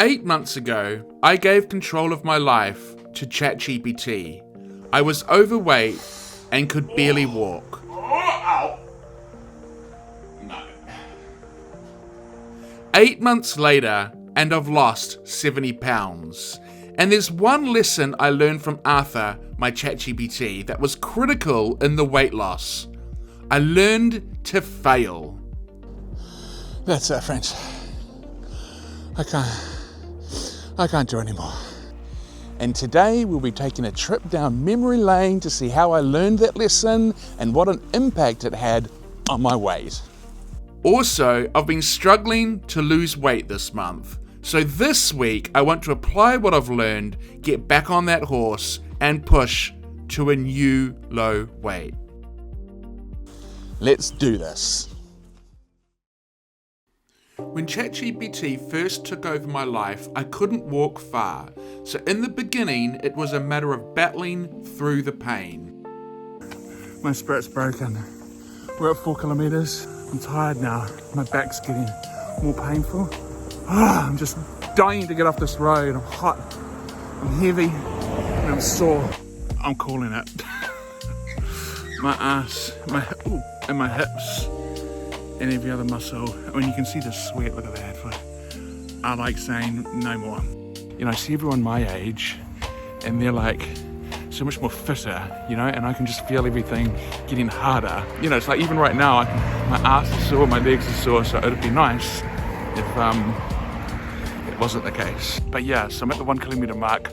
8 months ago, I gave control of my life to ChatGPT. I was overweight and could barely walk. Ow. No. 8 months later, and I've lost 70 pounds. And there's one lesson I learned from Arthur, my ChatGPT, that was critical in the weight loss. I learned to fail. That's it, friends. I can't do anymore. And today we'll be taking a trip down memory lane to see how I learned that lesson and what an impact it had on my weight. Also, I've been struggling to lose weight this month. So this week, I want to apply what I've learned, get back on that horse, and push to a new low weight. Let's do this. When ChatGPT first took over my life, I couldn't walk far. So in the beginning, it was a matter of battling through the pain. My spirit's broken. We're at 4 kilometers. I'm tired now. My back's getting more painful. I'm just dying to get off this road. I'm hot, I'm heavy, and I'm sore. I'm calling it. My ass, and my hips, and every other muscle. I mean, you can see the sweat, look at that. I like saying no more. You know, I see everyone my age, and they're like so much more fitter, you know, and I can just feel everything getting harder. You know, it's like even right now, my ass is sore, my legs are sore, so it'd be nice if it wasn't the case. But yeah, so I'm at the 1 kilometer mark.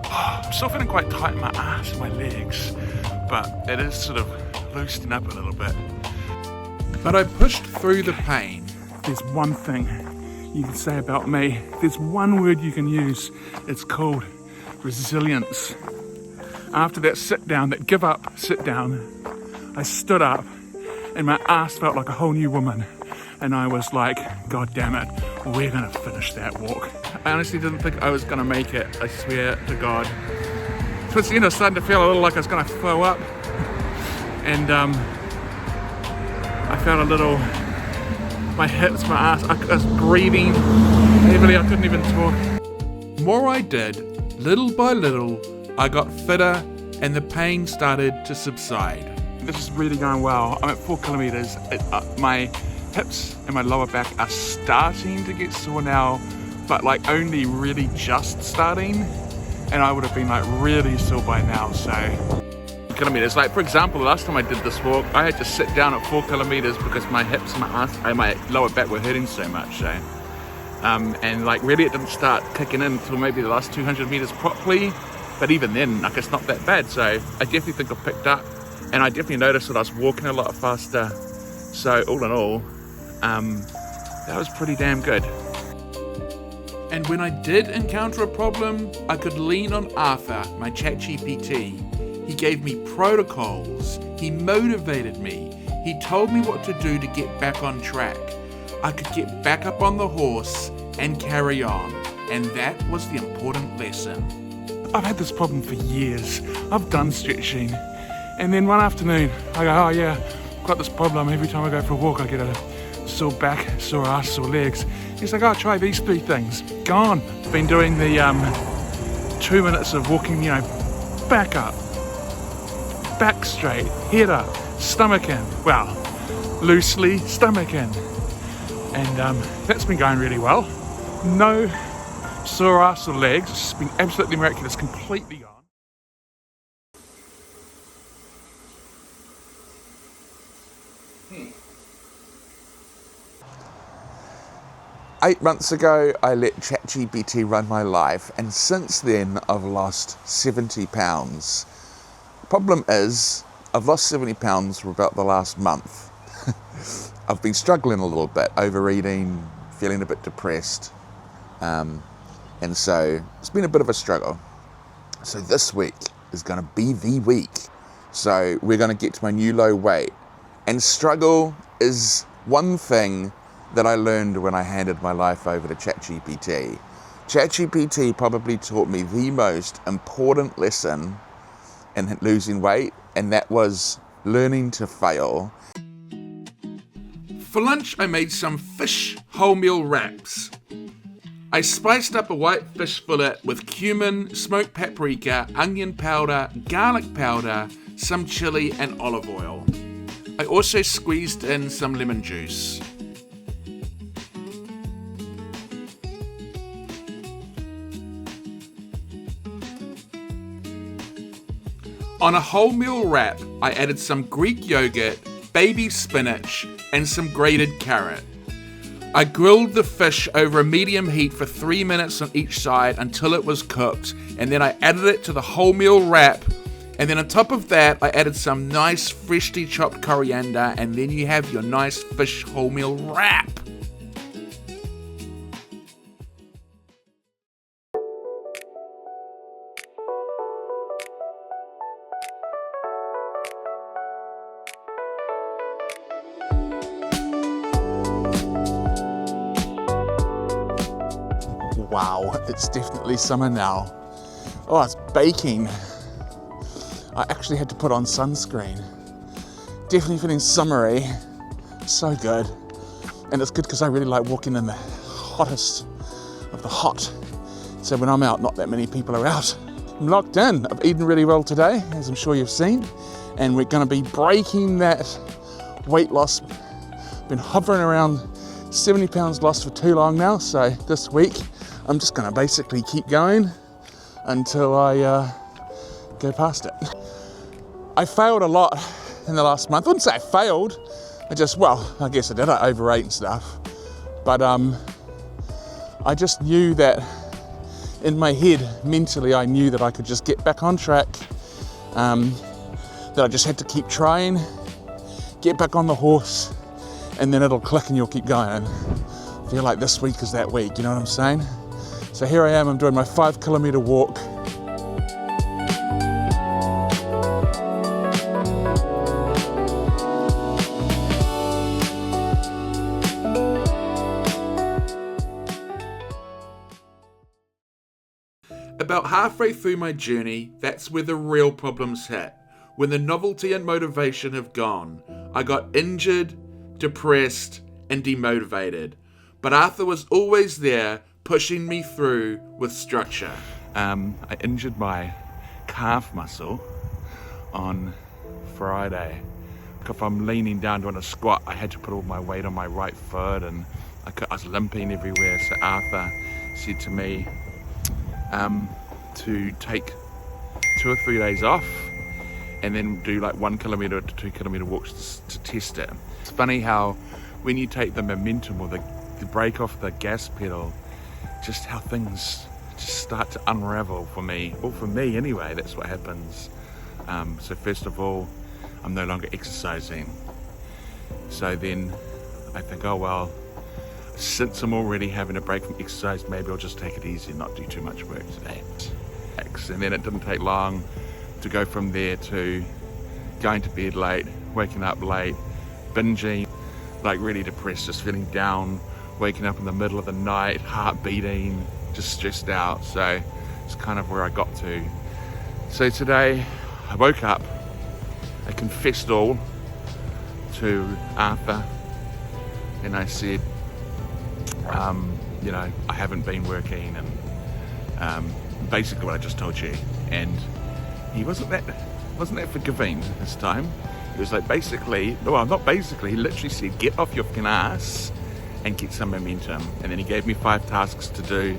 I'm still feeling quite tight in my ass and my legs, but it is sort of loosening up a little bit. But I pushed through the pain. There's one thing you can say about me. There's one word you can use. It's called resilience. After that sit down, that give up sit down, I stood up and my ass felt like a whole new woman. And I was like, God damn it, we're gonna finish that walk. I honestly didn't think I was gonna make it, I swear to God. Towards the end I was starting to feel a little like I was gonna throw up. And I felt a little, my hips, my ass, I was breathing heavily, I couldn't even talk. The more I did, little by little, I got fitter and the pain started to subside. This is really going well. I'm at 4 kilometers. My hips and my lower back are starting to get sore now, but like only really just starting. And I would have been like really sore by now, so. Kilometers. Like for example, the last time I did this walk, I had to sit down at 4 kilometers because my hips and my ass and my lower back were hurting so much. So, and like really it didn't start kicking in until maybe the last 200 meters properly. But even then, like it's not that bad. So I definitely think I've picked up, and I definitely noticed that I was walking a lot faster. So all in all, that was pretty damn good. And when I did encounter a problem, I could lean on Arthur, my ChatGPT. He gave me protocols. He motivated me. He told me what to do to get back on track. I could get back up on the horse and carry on. And that was the important lesson. I've had this problem for years. I've done stretching. And then one afternoon, I go, oh yeah, I've got this problem. Every time I go for a walk, I get a sore back, sore ass, sore legs. He's like, oh, try these 3 things. Gone. Been doing the 2 minutes of walking, you know, back up, back straight, head up, stomach in. Well, loosely stomach in. And that's been going really well. No sore ass or legs. It's just been absolutely miraculous, completely gone. 8 months ago, I let ChatGPT run my life, and since then, I've lost 70 pounds. Problem is, I've lost 70 pounds for about the last month. I've been struggling a little bit, overeating, feeling a bit depressed, and so it's been a bit of a struggle. So this week is going to be the week. So we're going to get to my new low weight. And struggle is one thing that I learned when I handed my life over to ChatGPT. ChatGPT probably taught me the most important lesson in losing weight, and that was learning to fail. For lunch, I made some fish wholemeal wraps. I spiced up a white fish fillet with cumin, smoked paprika, onion powder, garlic powder, some chili and olive oil. I also squeezed in some lemon juice. On a wholemeal wrap, I added some Greek yogurt, baby spinach, and some grated carrot. I grilled the fish over a medium heat for 3 minutes on each side until it was cooked, and then I added it to the wholemeal wrap, and then on top of that I added some nice freshly chopped coriander, and then you have your nice fish wholemeal wrap. Wow, it's definitely summer now. Oh, it's baking. I actually had to put on sunscreen. Definitely feeling summery. So good. And it's good because I really like walking in the hottest of the hot. So when I'm out, not that many people are out. I'm locked in. I've eaten really well today, as I'm sure you've seen. And we're going to be breaking that weight loss. Been hovering around 70 pounds lost for too long now. So this week, I'm just going to basically keep going until I go past it. I failed a lot in the last month. I wouldn't say I failed. I guess I did. I overate and stuff. But I just knew that in my head, mentally, I knew that I could just get back on track. That I just had to keep trying, get back on the horse, and then it'll click and you'll keep going. I feel like this week is that week, you know what I'm saying? So here I am, I'm doing my 5 kilometer walk. About halfway through my journey, that's where the real problems hit. When the novelty and motivation have gone, I got injured, depressed, and demotivated. But Arthur was always there, pushing me through with structure. I injured my calf muscle on Friday. If I'm leaning down doing a squat, I had to put all my weight on my right foot, and I was limping everywhere. So Arthur said to me to take 2 or 3 days off and then do like 1 kilometer to 2 kilometer walks to test it. It's funny how when you take the momentum or the brake off the gas pedal, just how things just start to unravel for me. Well, for me anyway, that's what happens. So first of all, I'm no longer exercising. So then I think, oh well, since I'm already having a break from exercise, maybe I'll just take it easy and not do too much work today. And then it didn't take long to go from there to going to bed late, waking up late, binging, like really depressed, just feeling down, waking up in the middle of the night, heart beating, just stressed out. So it's kind of where I got to. So today I woke up, I confessed all to Arthur, and I said, I haven't been working, and basically what I just told you. And he wasn't that forgiving this time. He was like, he literally said, get off your fucking ass and get some momentum. And then he gave me 5 tasks to do.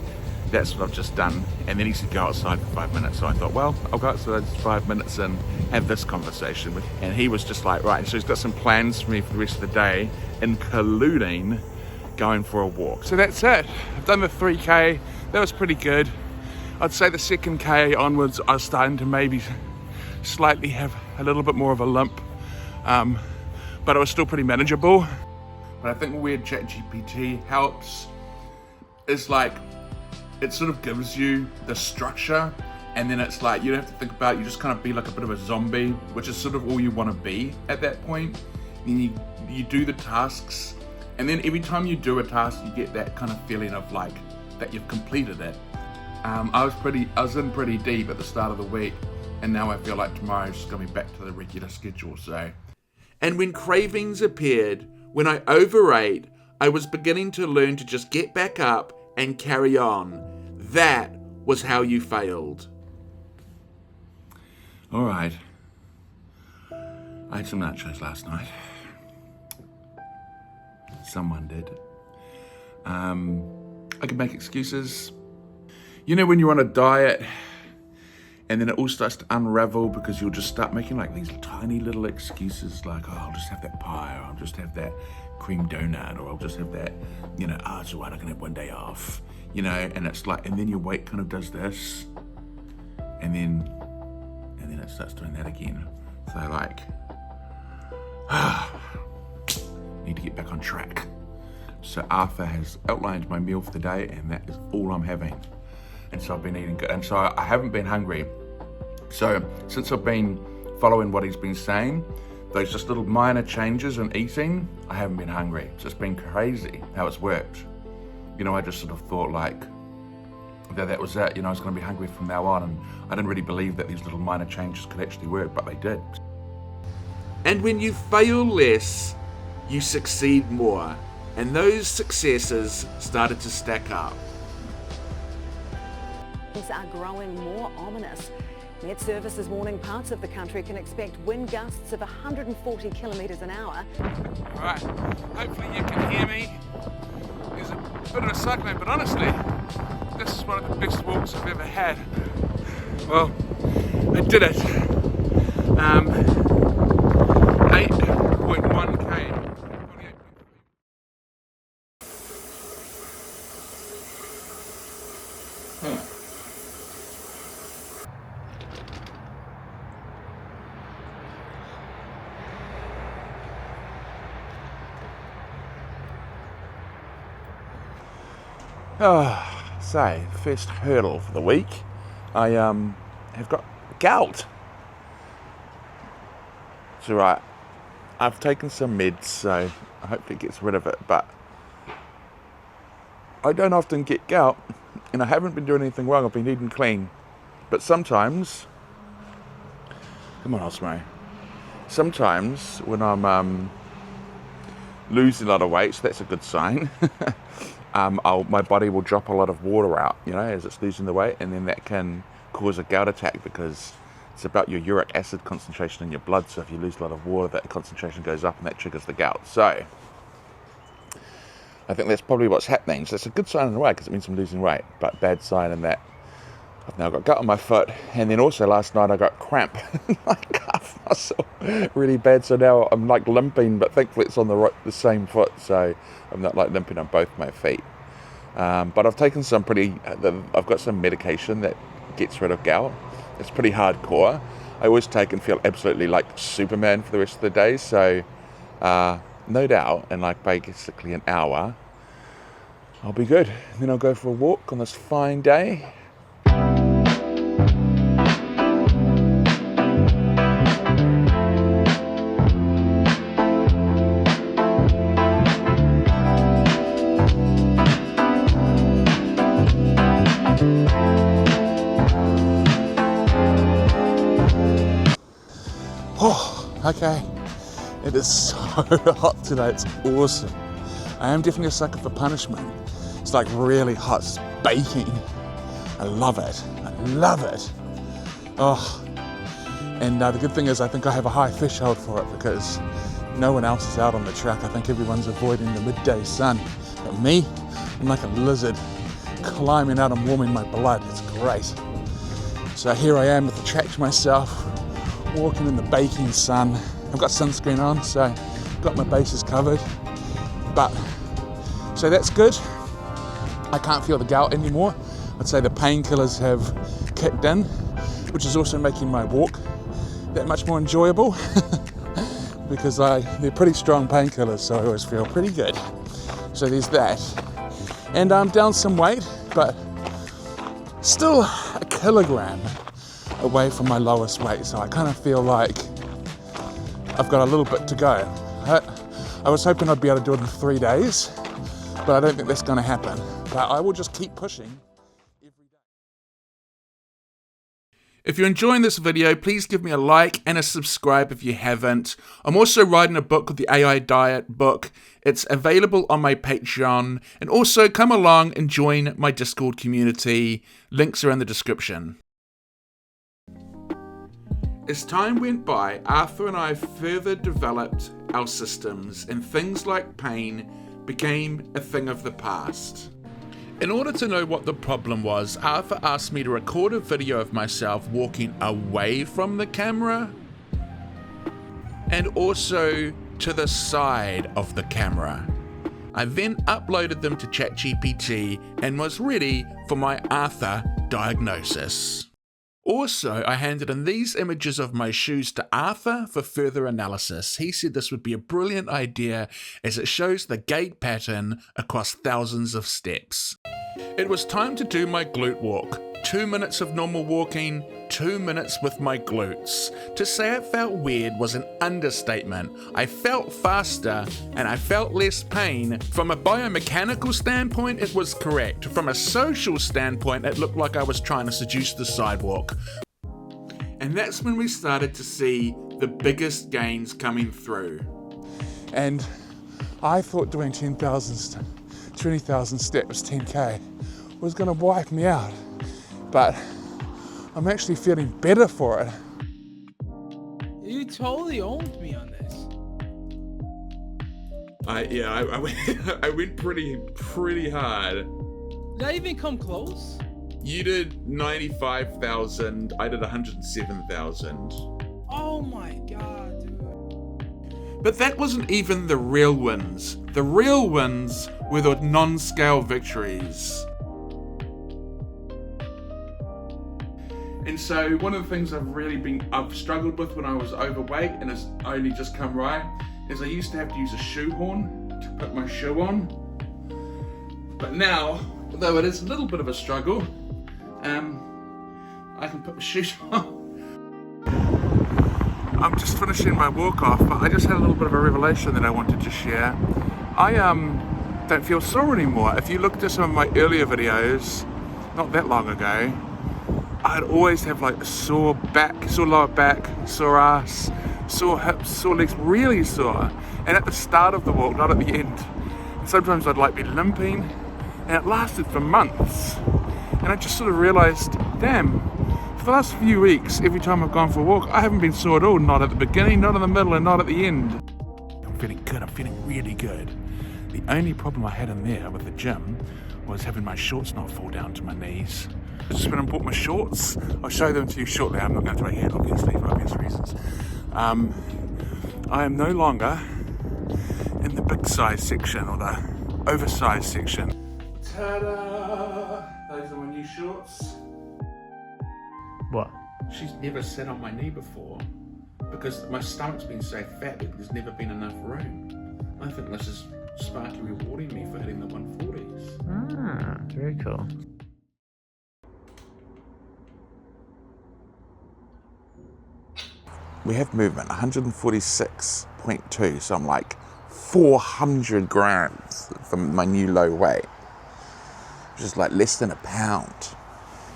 That's what I've just done. And then he said, go outside for 5 minutes. So I thought, well, I'll go outside for 5 minutes and have this conversation with him. And he was just like, right. So he's got some plans for me for the rest of the day, including going for a walk. So that's it. I've done the 3K. That was pretty good. I'd say the 2K onwards, I was starting to maybe slightly have a little bit more of a limp. But it was still pretty manageable. But I think where ChatGPT helps is like, it sort of gives you the structure, and then it's like, you don't have to think about it, you just kind of be like a bit of a zombie, which is sort of all you want to be at that point. Then you do the tasks, and then every time you do a task, you get that kind of feeling of like, that you've completed it. I was in pretty deep at the start of the week, and now I feel like tomorrow's just gonna be back to the regular schedule, so. And when cravings appeared, when I overate, I was beginning to learn to just get back up and carry on. That was how you failed. All right. I ate some nachos last night. Someone did. I can make excuses. You know when you're on a diet and then it all starts to unravel because you'll just start making like these tiny little excuses like, oh, I'll just have that pie, or I'll just have that cream donut, or I'll just have that, oh, it's all right, I can have one day off, and it's like, and then your weight kind of does this, and then it starts doing that again. So like, need to get back on track. So Arthur has outlined my meal for the day, and that is all I'm having. And so I've been eating good, and so I haven't been hungry. So since I've been following what he's been saying, those just little minor changes in eating, I haven't been hungry. So it's been crazy how it's worked. I just sort of thought like that was it. I was going to be hungry from now on, and I didn't really believe that these little minor changes could actually work, but they did. And when you fail less, you succeed more. And those successes started to stack up. Are growing more ominous. Met Service is warning parts of the country can expect wind gusts of 140 kilometres an hour. All right, hopefully you can hear me. There's a bit of a cyclone, but honestly, this is one of the best walks I've ever had. Well, I did it. 8.1k. So, first hurdle for the week. I have got gout. It's alright. I've taken some meds, so I hope it gets rid of it, but I don't often get gout, and I haven't been doing anything wrong. I've been eating clean. But sometimes, come on, Osmo. Sometimes when I'm losing a lot of weight, so that's a good sign. My body will drop a lot of water out, as it's losing the weight, and then that can cause a gout attack because it's about your uric acid concentration in your blood. So if you lose a lot of water, that concentration goes up and that triggers the gout. So I think that's probably what's happening. So it's a good sign in a way because it means I'm losing weight, but bad sign in that I've now got gout on my foot. And then also last night I got cramp in my calf muscle really bad. So now I'm like limping, but thankfully it's on the same foot. So I'm not like limping on both my feet. But I've taken I've got some medication that gets rid of gout. It's pretty hardcore. I always take and feel absolutely like Superman for the rest of the day. So no doubt in like basically an hour, I'll be good. And then I'll go for a walk on this fine day. Oh, okay. It is so hot today, it's awesome. I am definitely a sucker for punishment. It's like really hot, it's baking. I love it, Oh, and the good thing is I think I have a high threshold for it because no one else is out on the track. I think everyone's avoiding the midday sun. But me, I'm like a lizard climbing out and warming my blood. It's great. So here I am with the track to myself, walking in the baking sun. I've got sunscreen on, so got my bases covered. But, so that's good. I can't feel the gout anymore. I'd say the painkillers have kicked in, which is also making my walk that much more enjoyable because they're pretty strong painkillers, so I always feel pretty good. So there's that. And I'm down some weight, but still a kilogram away from my lowest weight, so I kind of feel like I've got a little bit to go. I was hoping I'd be able to do it in 3 days, but I don't think that's going to happen. But I will just keep pushing every day. If you're enjoying this video, please give me a like and a subscribe if you haven't. I'm also writing a book called the AI Diet Book. It's available on my Patreon. And also come along and join my Discord community. Links are in the description. As time went by, Arthur and I further developed our systems, and things like pain became a thing of the past. In order to know what the problem was, Arthur asked me to record a video of myself walking away from the camera and also to the side of the camera. I then uploaded them to ChatGPT and was ready for my Arthur diagnosis. Also, I handed in these images of my shoes to Arthur for further analysis. He said this would be a brilliant idea as it shows the gait pattern across thousands of steps. It was time to do my glute walk. 2 minutes of normal walking, 2 minutes with my glutes. To say it felt weird was an understatement. I felt faster and I felt less pain. From a biomechanical standpoint, it was correct. From a social standpoint, it looked like I was trying to seduce the sidewalk. And that's when we started to see the biggest gains coming through. And I thought doing 20,000 steps, 10K, was gonna wipe me out. But I'm actually feeling better for it. You totally owned me on this. I went pretty hard. Did I even come close? You did 95,000, I did 107,000. Oh my god, dude. But that wasn't even the real wins. The real wins were the non-scale victories. And so one of the things I've struggled with when I was overweight, and it's only just come right, is I used to have to use a shoehorn to put my shoe on. But now, although it is a little bit of a struggle, I can put my shoes on. I'm just finishing my walk off, but I just had a little bit of a revelation that I wanted to share. I don't feel sore anymore. If you looked at some of my earlier videos, not that long ago, I'd always have like a sore back, sore lower back, sore ass, sore hips, sore legs, really sore. And at the start of the walk, not at the end. And sometimes I'd like be limping, and it lasted for months. And I just sort of realized, damn, for the last few weeks, every time I've gone for a walk, I haven't been sore at all. Not at the beginning, not in the middle, and not at the end. I'm feeling good, I'm feeling really good. The only problem I had in there with the gym was having my shorts not fall down to my knees. I just went and bought my shorts. I'll show them to you shortly. I'm not going to my head, obviously, for obvious reasons. I am no longer in the big size section or the oversized section. Ta-da! Those are my new shorts. What? She's never sat on my knee before because my stomach's been so fat that there's never been enough room. I think this is Sparky rewarding me for hitting the 140s. Ah, very cool. We have movement, 146.2, so I'm like 400 grams from my new low weight, which is like less than a pound.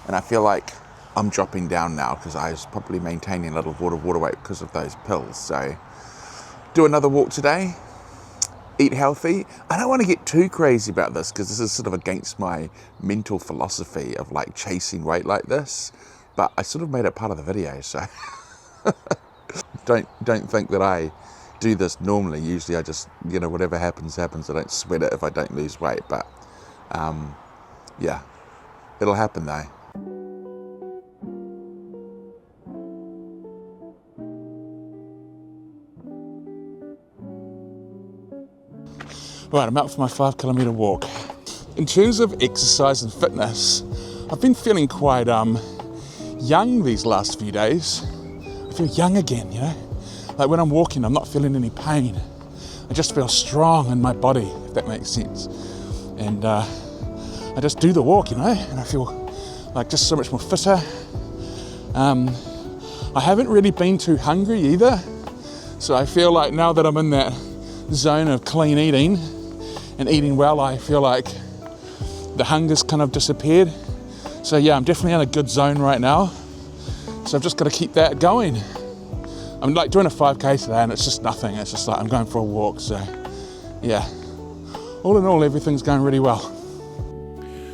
And I feel like I'm dropping down now because I was probably maintaining a little water weight because of those pills. So do another walk today, eat healthy. I don't want to get too crazy about this because this is sort of against my mental philosophy of like chasing weight like this, but I sort of made it part of the video, so don't think that I do this normally. Usually I just, whatever happens. I don't sweat it if I don't lose weight, but yeah, it'll happen though. Right, I'm out for my 5 kilometre walk. In terms of exercise and fitness, I've been feeling quite young these last few days. I feel young again, Like when I'm walking, I'm not feeling any pain. I just feel strong in my body, if that makes sense. And I just do the walk, and I feel like just so much more fitter. I haven't really been too hungry either. So I feel like now that I'm in that zone of clean eating and eating well, I feel like the hunger's kind of disappeared. So yeah, I'm definitely in a good zone right now. So I've just got to keep that going. I'm like doing a 5K today and it's just nothing. It's just like I'm going for a walk. So yeah, all in all, everything's going really well.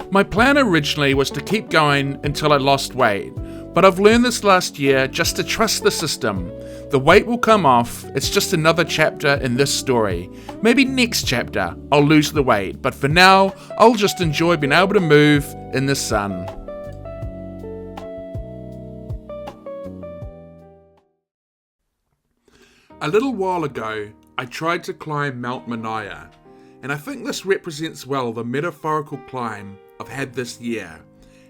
My plan originally was to keep going until I lost weight, but I've learned this last year just to trust the system. The weight will come off, it's just another chapter in this story. Maybe next chapter I'll lose the weight, but for now I'll just enjoy being able to move in the sun. A little while ago, I tried to climb Mt Manaia, and I think this represents well the metaphorical climb I've had this year.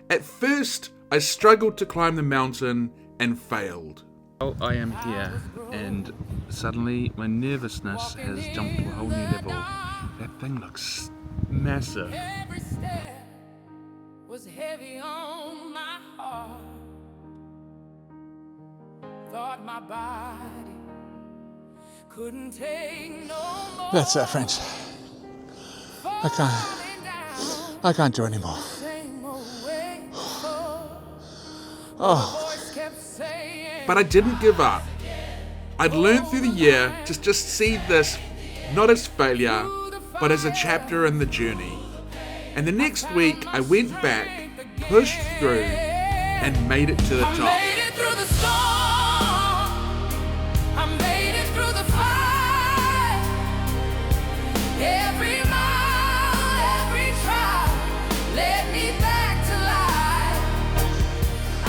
At first, I struggled to climb the mountain and failed. Well, I am here, and suddenly my nervousness has jumped to a whole new level. That thing looks massive. Every step was heavy on my heart. Thought my body couldn't take no more. That's it, friends. I can't do anymore. Oh, But I didn't give up. I'd learned through the year to just see this not as failure, but as a chapter in the journey. And the next week I went back, pushed through, and made it to the top.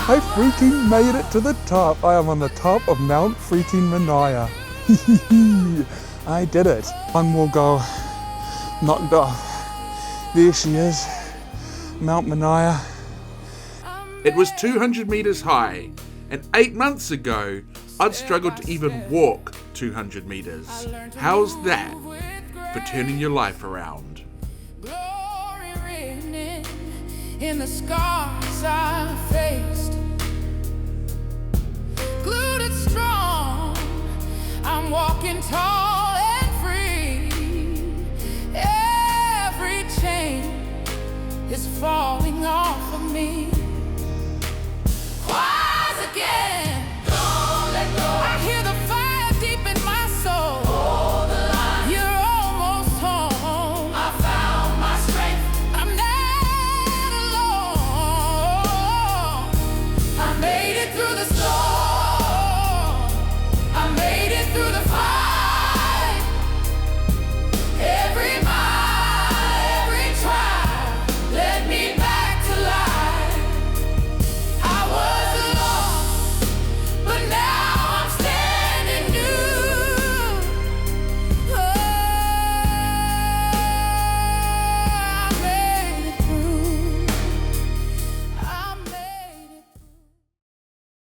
I freaking made it to the top. I am on the top of Mt freaking Manaia. I did it. One more goal knocked off. There she is, Mt Manaia. It was 200 meters high, and 8 months ago, I'd struggled to even walk 200 meters. How's that for turning your life around? Glory written in the scars